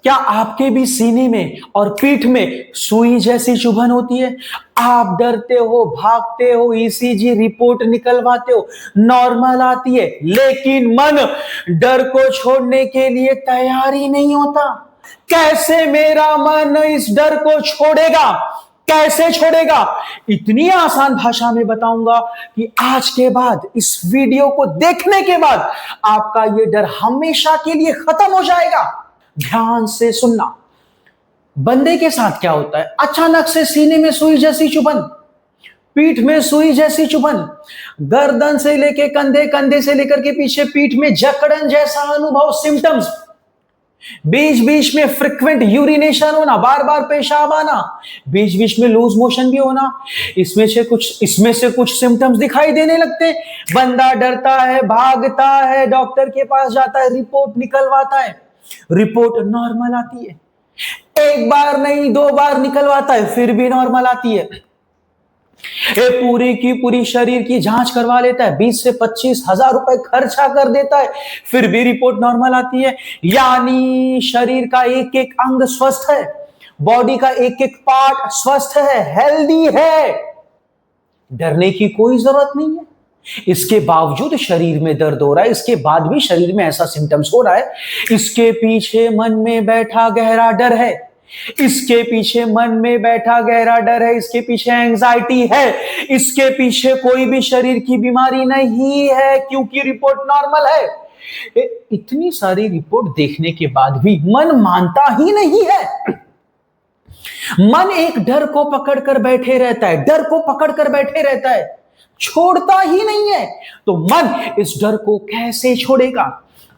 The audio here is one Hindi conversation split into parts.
क्या आपके भी सीने में और पीठ में सुई जैसी चुभन होती है? आप डरते हो, भागते हो, ईसीजी रिपोर्ट निकलवाते हो, नॉर्मल आती है, लेकिन मन डर को छोड़ने के लिए तैयार ही नहीं होता। कैसे मेरा मन इस डर को छोड़ेगा? कैसे छोड़ेगा? इतनी आसान भाषा में बताऊंगा कि आज के बाद, इस वीडियो को देखने के बाद आपका यह डर हमेशा के लिए खत्म हो जाएगा। ध्यान से सुनना। बंदे के साथ क्या होता है? अचानक से सीने में सुई जैसी चुभन, पीठ में सुई जैसी चुभन, गर्दन से लेके कंधे, कंधे से लेकर के पीछे पीठ में जकड़न जैसा अनुभव, सिम्टम्स, बीच बीच में फ्रिक्वेंट यूरिनेशन होना, बार बार पेशाब आना, बीच बीच में लूज मोशन भी होना। इसमें से कुछ सिम्टम्स दिखाई देने लगते हैं। बंदा डरता है, भागता है, डॉक्टर के पास जाता है, रिपोर्ट निकलवाता है, रिपोर्ट नॉर्मल आती है। एक बार नहीं, 2 बार निकलवाता है, फिर भी नॉर्मल आती है। ये पूरी की पूरी शरीर की जांच करवा लेता है, 20 से 25 हजार रुपए खर्चा कर देता है, फिर भी रिपोर्ट नॉर्मल आती है। यानी शरीर का एक एक अंग स्वस्थ है, बॉडी का एक एक पार्ट स्वस्थ है, हेल्दी है, डरने की कोई जरूरत नहीं है। इसके बावजूद शरीर में दर्द हो रहा है, इसके बाद भी शरीर में ऐसा सिम्टम्स हो रहा है, इसके पीछे मन में बैठा गहरा डर है, इसके पीछे मन में बैठा गहरा डर है, इसके पीछे एंजाइटी है, इसके पीछे कोई भी शरीर की बीमारी नहीं है, क्योंकि रिपोर्ट नॉर्मल है। इतनी सारी रिपोर्ट देखने के बाद भी मन मानता ही नहीं है। मन एक डर को पकड़कर बैठे रहता है, डर को पकड़कर बैठे रहता है, छोड़ता ही नहीं है। तो मन इस डर को कैसे छोड़ेगा?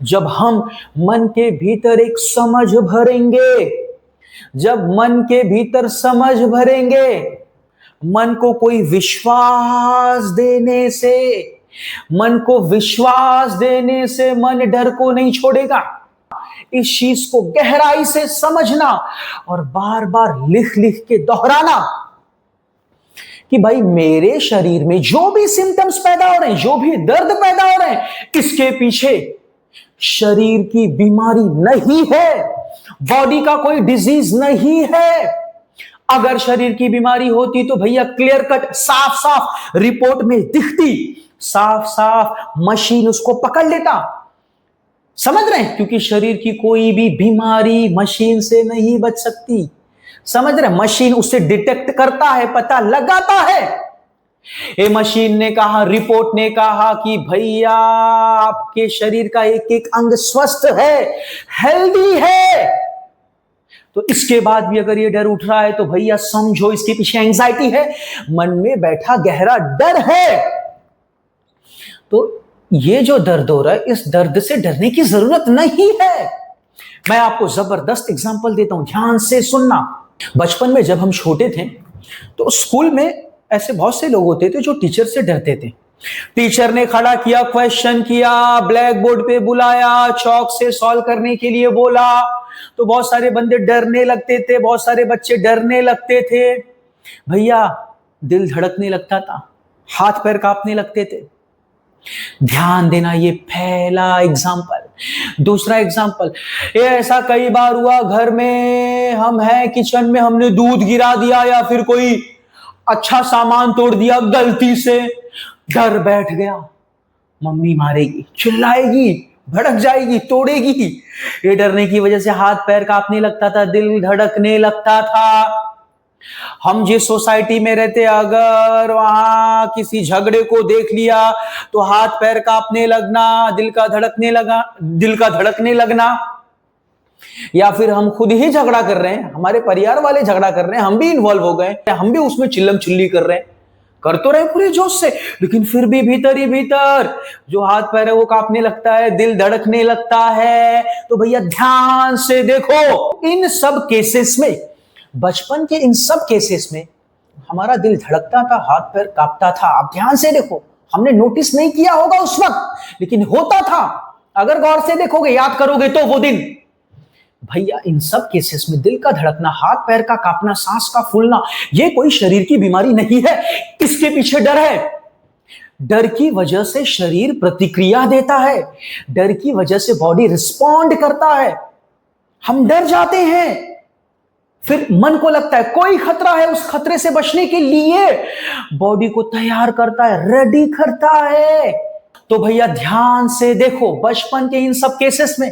जब हम मन के भीतर एक समझ भरेंगे, जब मन के भीतर समझ भरेंगे, मन को कोई विश्वास देने से, मन को विश्वास देने से मन डर को नहीं छोड़ेगा। इस चीज को गहराई से समझना और बार बार लिख लिख के दोहराना कि भाई मेरे शरीर में जो भी सिम्टम्स पैदा हो रहे हैं, जो भी दर्द पैदा हो रहे हैं, इसके पीछे शरीर की बीमारी नहीं है, बॉडी का कोई डिजीज नहीं है। अगर शरीर की बीमारी होती तो भैया क्लियर कट, साफ साफ रिपोर्ट में दिखती, साफ साफ मशीन उसको पकड़ लेता। समझ रहे हैं? क्योंकि शरीर की कोई भी बीमारी मशीन से नहीं बच सकती। समझ रहे? मशीन उसे डिटेक्ट करता है, पता लगाता है। ये मशीन ने कहा, रिपोर्ट ने कहा कि भैया आपके शरीर का एक एक अंग स्वस्थ है, हेल्दी है। तो इसके बाद भी अगर ये डर उठ रहा है तो भैया समझो इसके पीछे एंजाइटी है, मन में बैठा गहरा डर है। तो ये जो दर्द हो रहा है, इस दर्द से डरने की जरूरत नहीं है। मैं आपको जबरदस्त एग्जांपल देता हूं, ध्यान से सुनना। बचपन में जब हम छोटे थे तो स्कूल में ऐसे बहुत से लोग होते थे जो टीचर से डरते थे। टीचर ने खड़ा किया, क्वेश्चन किया, ब्लैक बोर्ड पे बुलाया, चौक से सॉल्व करने के लिए बोला, तो बहुत सारे बंदे डरने लगते थे, बहुत सारे बच्चे डरने लगते थे। भैया दिल धड़कने लगता था, हाथ पैर कांपने लगते थे। ध्यान देना, ये पहला एग्जाम्पल। दूसरा एग्जाम्पल, ये ऐसा कई बार हुआ, घर में हम हैं, किचन में हमने दूध गिरा दिया या फिर कोई अच्छा सामान तोड़ दिया गलती से, डर बैठ गया, मम्मी मारेगी, चिल्लाएगी, भड़क जाएगी, तोड़ेगी। ये डरने की वजह से हाथ पैर कांपने लगता था, दिल धड़कने लगता था। हम जिस सोसाइटी में रहते, अगर वहां किसी झगड़े को देख लिया तो हाथ पैर कांपने लगना, दिल का धड़कने लगना, या फिर हम खुद ही झगड़ा कर रहे हैं, हमारे परिवार वाले झगड़ा कर रहे हैं, हम भी इन्वॉल्व हो गए, हम भी उसमें चिल्लम चिल्ली कर रहे हैं, कर तो रहे पूरे जोश से, लेकिन फिर भी भीतर ही भीतर जो हाथ पैर है वो कांपने लगता है, दिल धड़कने लगता है। तो भैया ध्यान से देखो, इन सब केसेस में, बचपन के इन सब केसेस में हमारा दिल धड़कता था, हाथ पैर कांपता था। आप ध्यान से देखो, हमने नोटिस नहीं किया होगा उस वक्त, लेकिन होता था। अगर गौर से देखोगे, याद करोगे तो वो दिन, भैया इन सब केसेस में दिल का धड़कना, हाथ पैर का कांपना, सांस का फूलना, ये कोई शरीर की बीमारी नहीं है, इसके पीछे डर है। डर की वजह से शरीर प्रतिक्रिया देता है, डर की वजह से बॉडी रिस्पॉन्ड करता है। हम डर जाते हैं। फिर मन को लगता है कोई खतरा है, उस खतरे से बचने के लिए बॉडी को तैयार करता है, रेडी करता है। तो भैया ध्यान से देखो, बचपन के इन सब केसेस में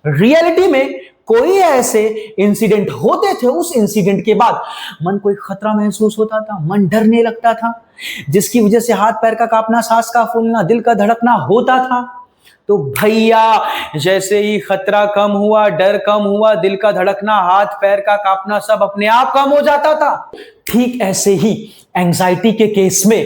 रियलिटी में कोई ऐसे इंसिडेंट होते थे, उस इंसिडेंट के बाद मन को एक खतरा महसूस होता था, मन डरने लगता था, जिसकी वजह से हाथ पैर का कांपना, सांस का फूलना, दिल का धड़कना होता था। तो भैया जैसे ही खतरा कम हुआ, डर कम हुआ, दिल का धड़कना, हाथ पैर का कांपना सब अपने आप कम हो जाता था। ठीक ऐसे ही एंजाइटी के केस में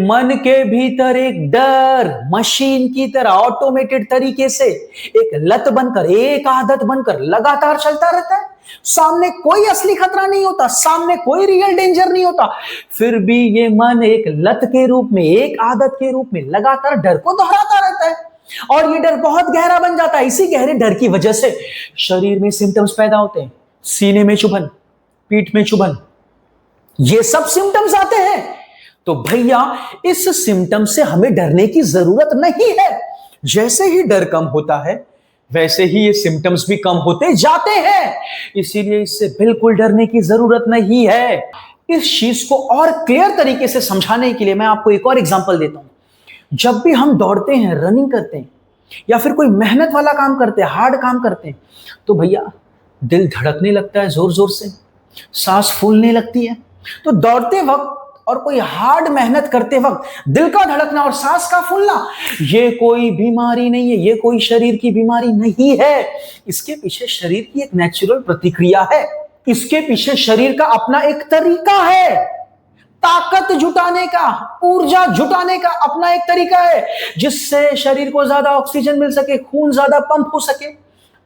मन के भीतर एक डर मशीन की तरह ऑटोमेटेड तरीके से एक लत बनकर, एक आदत बनकर लगातार चलता रहता है। सामने कोई असली खतरा नहीं होता, सामने कोई रियल डेंजर नहीं होता, फिर भी ये मन एक लत के रूप में, एक आदत के रूप में लगातार डर को दोहराता रहता है। और ये डर बहुत गहरा बन जाता है। इसी गहरे डर की वजह से शरीर में सिम्टम्स पैदा होते हैं, सीने में चुभन, पीठ में चुभन, ये सब सिम्टम्स आते हैं। तो भैया इस सिम्टम से हमें डरने की जरूरत नहीं है। जैसे ही डर कम होता है वैसे ही ये सिम्टम्स भी कम होते जाते हैं। इसीलिए इससे बिल्कुल डरने की जरूरत नहीं है। इस चीज को और क्लियर तरीके से समझाने के लिए मैं आपको एक और एग्जांपल देता हूं। जब भी हम दौड़ते हैं, रनिंग करते हैं या फिर कोई मेहनत वाला काम करते हैं, हार्ड काम करते हैं, तो भैया दिल धड़कने लगता है जोर जोर से, सांस फूलने लगती है। तो दौड़ते वक्त और कोई हार्ड मेहनत करते वक्त दिल का धड़कना और सांस का फूलना, ये कोई बीमारी नहीं है, ये कोई शरीर की बीमारी नहीं है। इसके पीछे शरीर की एक नेचुरल प्रतिक्रिया है। इसके पीछे शरीर का अपना एक तरीका है। ताकत जुटाने का, ऊर्जा जुटाने का अपना एक तरीका है, जिससे शरीर को ज्यादा ऑक्सीजन मिल सके, खून ज्यादा पंप हो सके,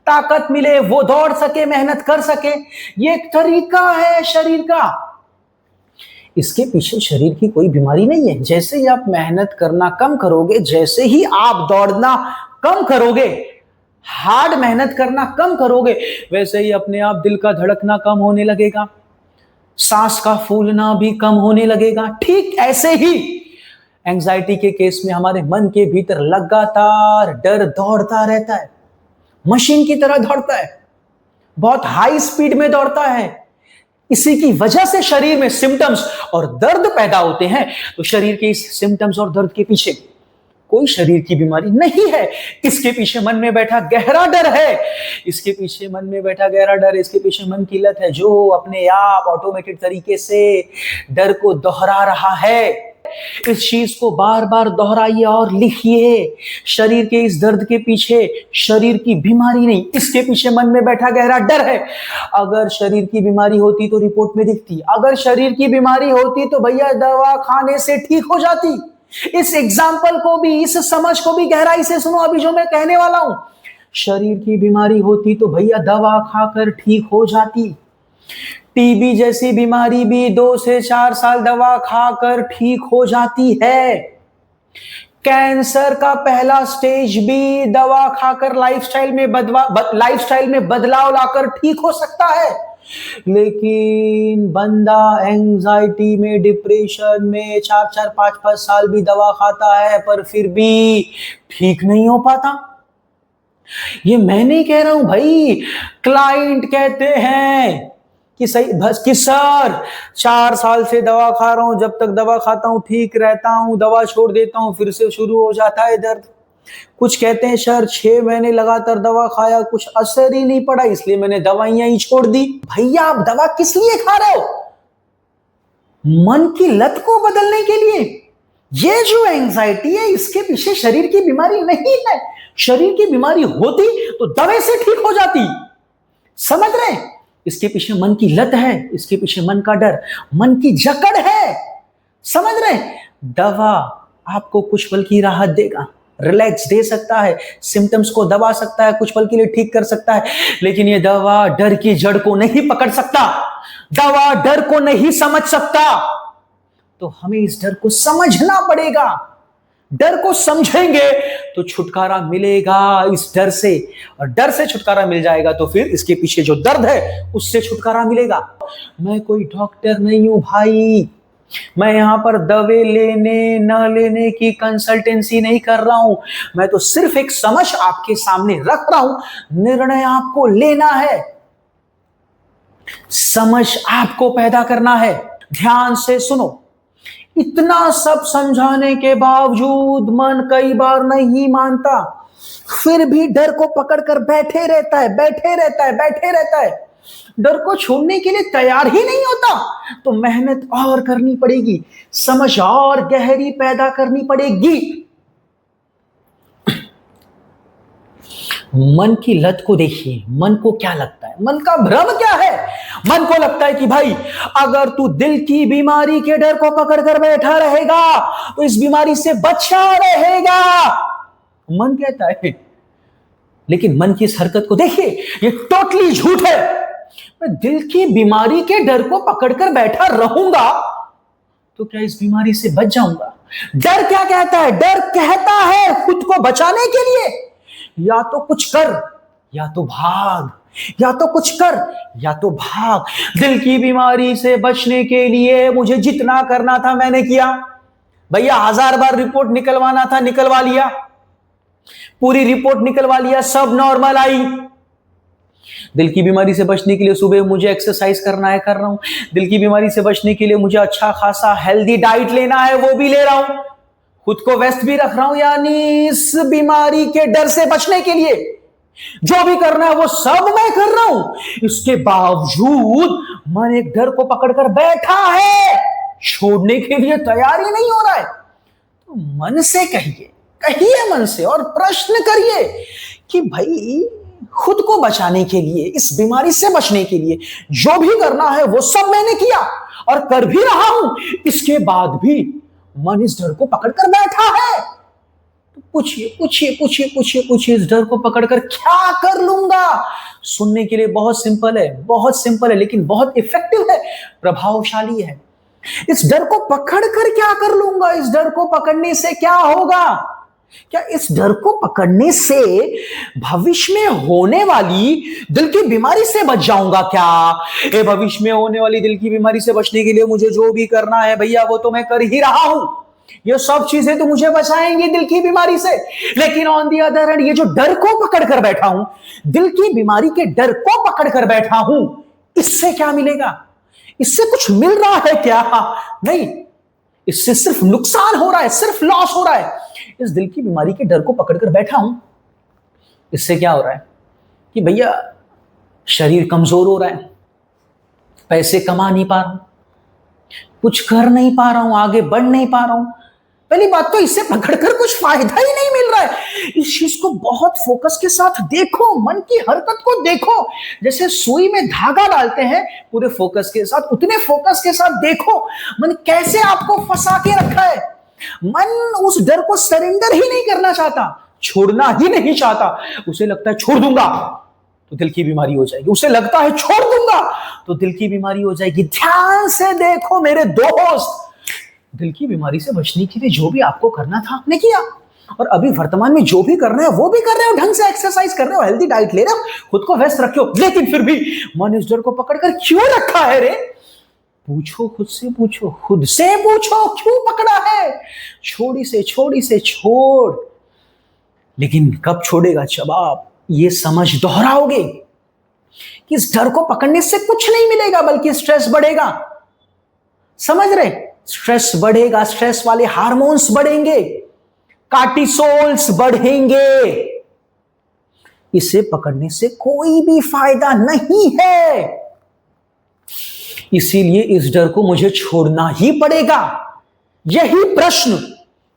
ताकत मिले, वो दौड़ सके, मेहनत कर सके। ये एक तरीका है शरीर का। इसके पीछे शरीर की कोई बीमारी नहीं है। जैसे ही आप मेहनत करना कम करोगे, जैसे ही आप दौड़ना कम करोगे, हार्ड मेहनत करना कम करोगे, वैसे ही अपने आप दिल का धड़कना कम होने लगेगा, सांस का फूलना भी कम होने लगेगा। ठीक ऐसे ही एंजाइटी के केस में हमारे मन के भीतर लगातार डर दौड़ता रहता है, मशीन की तरह दौड़ता है, बहुत हाई स्पीड में दौड़ता है। इसी की वजह से शरीर में सिम्टम्स और दर्द पैदा होते हैं। तो शरीर के इस सिम्टम्स और दर्द के पीछे कोई शरीर की बीमारी नहीं है। इसके पीछे मन में बैठा गहरा डर है। इसके पीछे मन में बैठा गहरा डर, इसके पीछे मन की लत है, जो अपने आप ऑटोमेटेड तरीके से डर को दोहरा रहा है। इस चीज को बार बार दोहराइए और लिखिए। शरीर के इस दर्द के पीछे शरीर की बीमारी नहीं, इसके पीछे मन में बैठा गहरा डर है। अगर शरीर की बीमारी होती तो रिपोर्ट में दिखती, अगर शरीर की बीमारी होती तो भैया दवा खाने से ठीक हो जाती। इस एग्जाम्पल को भी, इस समझ को भी गहराई से सुनो अभी जो मैं कहने वाला हूं। शरीर की बीमारी होती तो भैया दवा खाकर ठीक हो जाती। टीबी जैसी बीमारी भी 2 से 4 साल दवा खाकर ठीक हो जाती है। कैंसर का पहला स्टेज भी दवा खाकर लाइफस्टाइल में बदलाव लाकर ठीक हो सकता है। लेकिन बंदा एंजाइटी में, डिप्रेशन में 4-4, 5-5 साल भी दवा खाता है पर फिर भी ठीक नहीं हो पाता। ये मैं नहीं कह रहा हूं भाई, क्लाइंट कहते हैं कि सही बस कि सर 4 साल से दवा खा रहा हूं, जब तक दवा खाता हूं ठीक रहता हूं, दवा छोड़ देता हूं फिर से शुरू हो जाता है दर्द। कुछ कहते हैं सर 6 महीने लगातार दवा खाया, कुछ असर ही नहीं पड़ा, इसलिए मैंने दवाइयां ही छोड़ दी। भैया आप दवा किस लिए खा रहे हो? मन की लत को बदलने के लिए। ये जो एंजाइटी है इसके पीछे शरीर की बीमारी नहीं है। शरीर की बीमारी होती तो दवा से ठीक हो जाती। समझ रहे? इसके पीछे मन की लत है, इसके पीछे मन का डर, मन की जकड़ है। समझ रहे? दवा आपको कुछ पल की राहत देगा, रिलैक्स दे सकता है, सिम्टम्स को दबा सकता है, कुछ पल के लिए ठीक कर सकता है, लेकिन ये दवा डर की जड़ को नहीं पकड़ सकता, दवा डर को नहीं समझ सकता। तो हमें इस डर को समझना पड़ेगा। डर को समझेंगे तो छुटकारा मिलेगा इस डर से, और डर से छुटकारा मिल जाएगा तो फिर इसके पीछे जो दर्द है उससे छुटकारा मिलेगा। मैं कोई डॉक्टर नहीं हूं भाई, मैं यहां पर दवे लेने न लेने की कंसल्टेंसी नहीं कर रहा हूं, मैं तो सिर्फ एक समझ आपके सामने रख रहा हूं। निर्णय आपको लेना है, समझ आपको पैदा करना है। ध्यान से सुनो, इतना सब समझाने के बावजूद मन कई बार नहीं मानता, फिर भी डर को पकड़कर बैठे रहता है, बैठे रहता है, बैठे रहता है, डर को छोड़ने के लिए तैयार ही नहीं होता। तो मेहनत और करनी पड़ेगी, समझ और गहरी पैदा करनी पड़ेगी। मन की लत को देखिए, मन को क्या लगता है, मन का भ्रम क्या है। मन को लगता है कि भाई अगर तू दिल की बीमारी के डर को पकड़कर बैठा रहेगा तो इस बीमारी से बचा रहेगा, मन कहता है। लेकिन मन की इस हरकत को देखिए, ये टोटली झूठ है। मैं दिल की बीमारी के डर को पकड़कर बैठा रहूंगा तो क्या इस बीमारी से बच जाऊंगा। डर क्या कहता है, डर कहता है खुद को बचाने के लिए या तो कुछ कर या तो भाग, या तो कुछ कर या तो भाग। दिल की बीमारी से बचने के लिए मुझे जितना करना था मैंने किया भैया। 1000 बार रिपोर्ट निकलवाना था, निकलवा लिया, पूरी रिपोर्ट निकलवा लिया, सब नॉर्मल आई। दिल की बीमारी से बचने के लिए सुबह मुझे एक्सरसाइज करना है, कर रहा हूं। दिल की बीमारी से बचने के लिए मुझे अच्छा खासा हेल्दी डाइट लेना है, वो भी ले रहा हूं। खुद को व्यस्त भी रख रहा हूं, यानी इस बीमारी के डर से बचने के लिए जो भी करना है वो सब मैं कर रहा हूं। इसके बावजूद मन एक डर को पकड़कर बैठा है, छोड़ने के लिए तैयार ही नहीं हो रहा है। तो मन से कहिए, कहिए मन से और प्रश्न करिए कि भाई खुद को बचाने के लिए, इस बीमारी से बचने के लिए जो भी करना है वो सब मैंने किया और कर भी रहा हूं। इसके बाद भी मन इस डर को पकड़कर बैठा है। तो पूछिए पूछिए पूछिए पूछिए पूछिए, इस डर को पकड़कर क्या कर लूंगा। सुनने के लिए बहुत सिंपल है, बहुत सिंपल है, लेकिन बहुत इफेक्टिव है, प्रभावशाली है। इस डर को पकड़कर क्या कर लूंगा, इस डर को पकड़ने से क्या होगा। क्या इस डर को पकड़ने से भविष्य में होने वाली दिल की बीमारी से बच जाऊंगा क्या। ये भविष्य में होने वाली दिल की बीमारी से बचने के लिए मुझे जो भी करना है भैया वो तो मैं कर ही रहा हूं। ये सब चीजें तो मुझे बचाएंगी दिल की बीमारी से। लेकिन ऑन दी अदर हैंड, ये जो डर को पकड़कर बैठा हूं, दिल की बीमारी के डर को पकड़कर बैठा हूं, इससे क्या मिलेगा, इससे कुछ मिल रहा है क्या। नहीं, इससे सिर्फ नुकसान हो रहा है, सिर्फ लॉस हो रहा है। इस दिल की बीमारी के डर को पकड़कर बैठा हूं, इससे क्या हो रहा है कि भैया शरीर कमजोर हो रहा है, पैसे कमा नहीं पा रहा हूं, कुछ कर नहीं पा रहा हूं, आगे बढ़ नहीं पा रहा हूं। पहली बात तो इससे पकड़कर कुछ फायदा ही नहीं मिल रहा है। इस चीज को बहुत फोकस के साथ देखो, मन की हरकत को देखो। जैसे सुई में धागा डालते हैं पूरे फोकस के साथ, उतने फोकस के साथ देखो मन कैसे आपको फंसा के रखा है। मन उस डर को सरेंडर ही नहीं करना चाहता, छोड़ना ही नहीं चाहता। उसे लगता है छोड़ दूंगा तो दिल की बीमारी हो जाएगी, उसे लगता है छोड़ दूंगा तो दिल की बीमारी हो जाएगी। ध्यान से देखो मेरे दोस्त, दिल की बीमारी से बचने के लिए जो भी आपको करना था आपने किया, और अभी वर्तमान में जो भी करना है वो भी कर रहे हो, ढंग से एक्सरसाइज कर रहे हो, हेल्दी डाइट ले रहे हो, खुद को व्यस्त रखे हो। लेकिन फिर भी मन इस डर को पकड़कर क्यों रखा है रे। पूछो खुद से, पूछो खुद से, पूछो क्यों पकड़ा है। छोड़ी से छोड़, लेकिन कब छोड़ेगा जब आप ये समझ दोहराओगे कि इस डर को पकड़ने से कुछ नहीं मिलेगा बल्कि स्ट्रेस बढ़ेगा। समझ रहे, स्ट्रेस बढ़ेगा, स्ट्रेस वाले हार्मोन्स बढ़ेंगे, कार्टिसोल्स बढ़ेंगे। इसे पकड़ने से कोई भी फायदा नहीं है। इसीलिए इस डर को मुझे छोड़ना ही पड़ेगा। यही प्रश्न,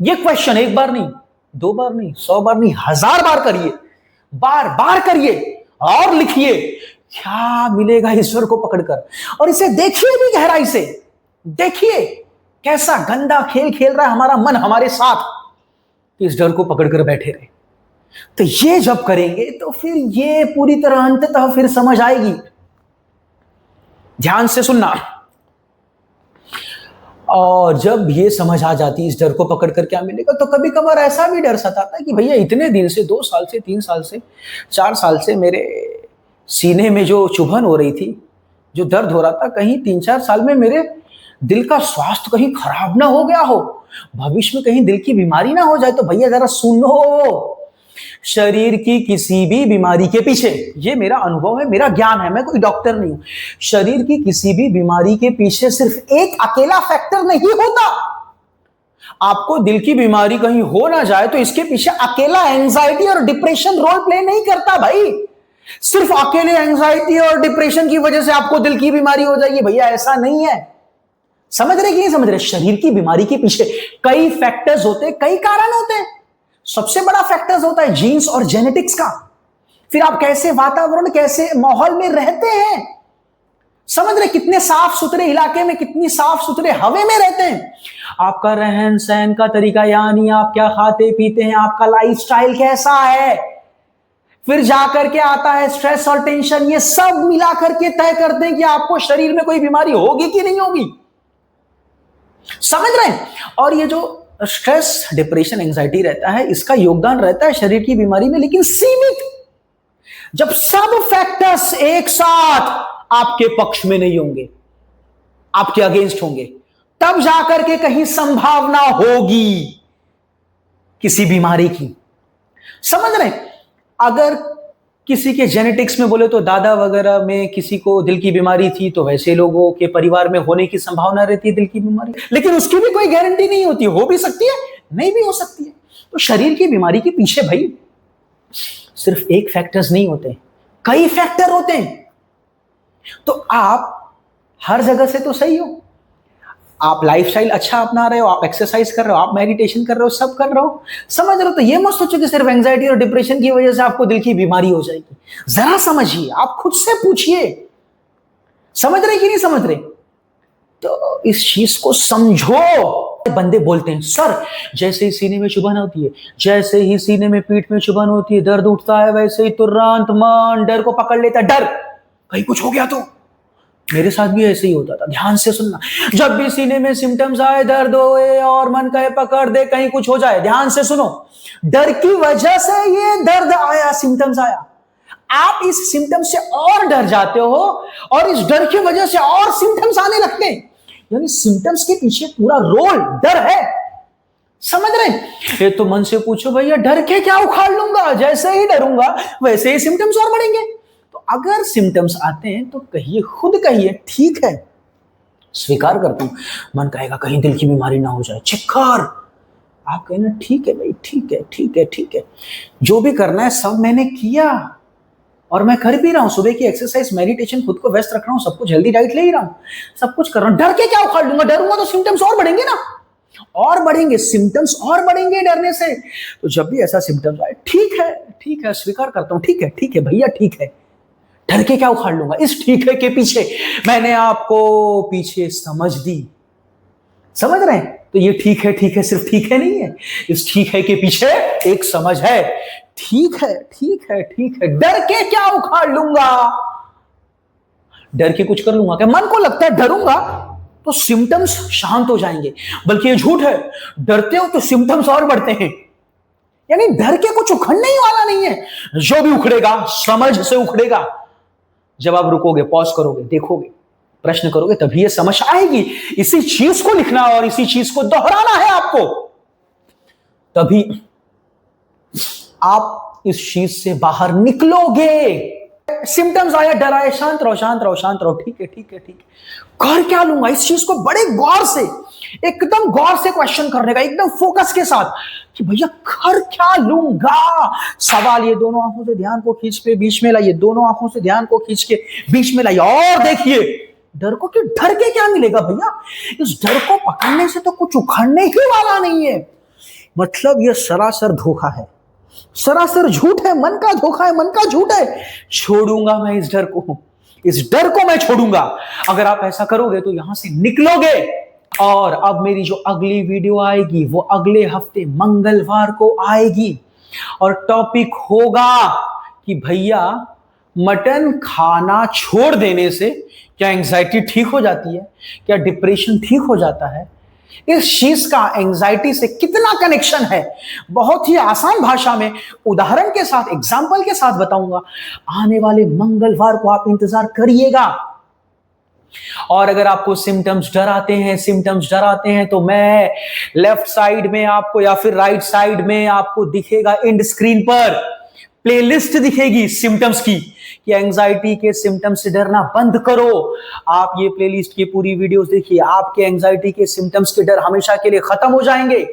ये क्वेश्चन एक बार नहीं, 2 बार नहीं, 100 बार नहीं, 1000 बार करिए, बार बार करिए और लिखिए क्या मिलेगा इस डर को पकड़कर। और इसे देखिए भी गहराई से, देखिए कैसा गंदा खेल खेल रहा है हमारा मन हमारे साथ, इस डर को पकड़कर बैठे रहे। तो ये जब करेंगे तो फिर ये पूरी तरह अंततः फिर समझ आएगी। ध्यान से सुनना। और जब ये समझ आ जाती इस डर को पकड़कर क्या मिलेगा, तो कभी कभार ऐसा भी डर सताता है कि भैया इतने दिन से, 2 साल से, 3 साल से, 4 साल से मेरे सीने में जो चुभन हो रही थी जो दर्द हो रहा था, कहीं 3-4 साल में मेरे दिल का स्वास्थ्य कहीं खराब ना हो गया हो, भविष्य में कहीं दिल की बीमारी ना हो जाए। तो भैया जरा सुनो, शरीर की किसी भी बीमारी के पीछे, ये मेरा अनुभव है, मेरा ज्ञान है, मैं कोई डॉक्टर नहीं हूं, शरीर की किसी भी बीमारी के पीछे सिर्फ एक अकेला फैक्टर नहीं होता। आपको दिल की बीमारी कहीं हो ना जाए तो इसके पीछे अकेला एंजाइटी और डिप्रेशन रोल प्ले नहीं करता भाई। सिर्फ अकेले एंजाइटी और डिप्रेशन की वजह से आपको दिल की बीमारी हो जाएगी, भैया ऐसा नहीं है। समझ रहे कि नहीं समझ रहे? शरीर की बीमारी के पीछे कई फैक्टर्स होते हैं, कई कारण होते हैं। सबसे बड़ा फैक्टर्स होता है जीन्स और जेनेटिक्स का। फिर आप कैसे वातावरण, कैसे माहौल में रहते हैं, समझ रहे? कितने साफ सुथरे इलाके में, कितनी साफ सुथरे हवा में रहते हैं, आपका रहन सहन का तरीका, यानी आप क्या खाते पीते हैं, आपका लाइफस्टाइल कैसा है, फिर जाकर के आता है स्ट्रेस और टेंशन। ये सब मिलाकर के तय करते हैं कि आपको शरीर में कोई बीमारी होगी कि नहीं होगी। समझ रहे हैं? और ये जो स्ट्रेस, डिप्रेशन, एंजाइटी रहता है, इसका योगदान रहता है शरीर की बीमारी में, लेकिन सीमित। जब सब फैक्टर्स एक साथ आपके पक्ष में नहीं होंगे, आपके अगेंस्ट होंगे, तब जाकर के कहीं संभावना होगी किसी बीमारी की। समझ रहे? अगर किसी के जेनेटिक्स में बोले तो दादा वगैरह में किसी को दिल की बीमारी थी, तो वैसे लोगों के परिवार में होने की संभावना रहती है दिल की बीमारी, लेकिन उसकी भी कोई गारंटी नहीं होती, हो भी सकती है, नहीं भी हो सकती है। तो शरीर की बीमारी के पीछे भाई सिर्फ एक फैक्टर्स नहीं होते, कई फैक्टर होते हैं। तो आप हर जगह से तो सही हो, आप लाइफस्टाइल अच्छा अपना रहे हो, आप एक्सरसाइज कर रहे हो, आप मेडिटेशन कर रहे हो, सब कर रहे हो, समझ रहे हो, तो ये मत सोचो कि सिर्फ एंजाइटी और डिप्रेशन की वजह से आपको दिल की बीमारी हो जाएगी। जरा समझिए, आप खुद से पूछिए, समझ रहे कि नहीं समझ रहे? तो इस चीज को समझो। बंदे बोलते हैं सर जैसे ही सीने में चुभन होती है, जैसे ही सीने में, पीठ में चुभन होती है, दर्द उठता है, वैसे ही तुरंत मन डर को पकड़ लेता है। डर, कहीं कुछ हो गया तो। मेरे साथ भी ऐसे ही होता था, ध्यान से सुनना। जब भी सीने में सिम्टम्स आए, दर्द होए और मन कहे पकड़ दे, कहीं कुछ हो जाए, ध्यान से सुनो, डर की वजह से ये दर्द आया, सिम्टम्स आया। आप इस सिम्टम्स से और डर जाते हो और इस डर की वजह से और सिम्टम्स आने लगते हैं। यानी सिम्टम्स के पीछे पूरा रोल डर है। समझ रहे? ये तो मन से पूछो भैया डर के क्या उखाड़ लूंगा, जैसे ही डरूंगा वैसे ही सिम्टम्स और बढ़ेंगे। तो अगर सिम्टम्स आते हैं तो कहिए, खुद कहिए ठीक है, स्वीकार करता हूं, मन कहेगा कहीं दिल की बीमारी ना हो जाए, चेक कर। आप कहना ठीक है भाई, ठीक है, ठीक है, ठीक है, जो भी करना है सब मैंने किया और मैं कर भी रहा हूं। सुबह की एक्सरसाइज, मेडिटेशन, खुद को व्यस्त रख रहा हूं, सब कुछ हेल्दी डाइट ले ही रहा हूं, सब कुछ कर रहा हूं। डर के क्या उखाड़ लूंगा? डरूंगा तो सिम्टम्स और बढ़ेंगे ना, और बढ़ेंगे सिम्टम्स, और बढ़ेंगे डरने से। तो जब भी ऐसा सिम्टम्स आए, ठीक है, स्वीकार करता हूं, ठीक है भैया, ठीक है, डर के क्या उखाड़ लूंगा। इस ठीक है के पीछे मैंने आपको पीछे समझ दी, समझ रहे हैं? तो ये ठीक है सिर्फ ठीक है नहीं है, इस ठीक है के पीछे एक समझ है। ठीक है, डर के क्या उखाड़ लूंगा, डर के कुछ कर लूंगा क्या? मन को लगता है डरूंगा तो सिम्टम्स शांत हो जाएंगे, बल्कि ये झूठ है, डरते हो तो सिम्टम्स और बढ़ते हैं। यानी डर के कुछ उखड़ने ही वाला नहीं है, जो भी उखड़ेगा समझ से उखड़ेगा। जब आप रुकोगे, पॉज करोगे, देखोगे, प्रश्न करोगे, तभी ये समझ आएगी। इसी चीज को लिखना और इसी चीज को दोहराना है आपको, तभी आप इस चीज से बाहर निकलोगे। सिम्टम्स आया, डर आया, शांत रहो, ठीक है, कर क्या लूंगा, इस चीज को बड़े गौर से, एकदम गौर से क्वेश्चन करने का, एकदम फोकस के साथ कि भैया कर क्या लूंगा। सवाल, ये दोनों आंखों से ध्यान को खींच के बीच में लाइए, दोनों आंखों से ध्यान को खींच के बीच में लाइए और देखिए डर को, कि डर के क्या मिलेगा भैया। इस डर को पकड़ने से तो कुछ उखड़ने ही वाला नहीं है। मतलब ये सरासर धोखा है, सरासर झूठ है, मन का धोखा है, मन का झूठ है। छोड़ूंगा मैं इस डर को मैं छोड़ूंगा। अगर आप ऐसा करोगे तो यहां से निकलोगे। और अब मेरी जो अगली वीडियो आएगी वो अगले हफ्ते मंगलवार को आएगी और टॉपिक होगा कि भैया मटन खाना छोड़ देने से क्या एंजाइटी ठीक हो जाती है, क्या डिप्रेशन ठीक हो जाता है। इस चीज का एंजाइटी से कितना कनेक्शन है, बहुत ही आसान भाषा में उदाहरण के साथ, एग्जाम्पल के साथ बताऊंगा। आने वाले मंगलवार को आप इंतजार करिएगा। और अगर आपको सिम्टम्स डर आते हैं तो मैं लेफ्ट साइड में आपको या फिर राइट साइड में आपको दिखेगा एंड स्क्रीन पर प्लेलिस्ट दिखेगी सिम्टम्स की, कि एंजाइटी के सिम्टम्स से डरना बंद करो। आप ये प्लेलिस्ट की पूरी वीडियोस देखिए, आपके एंजाइटी के सिम्टम्स के डर हमेशा के लिए खत्म हो जाएंगे।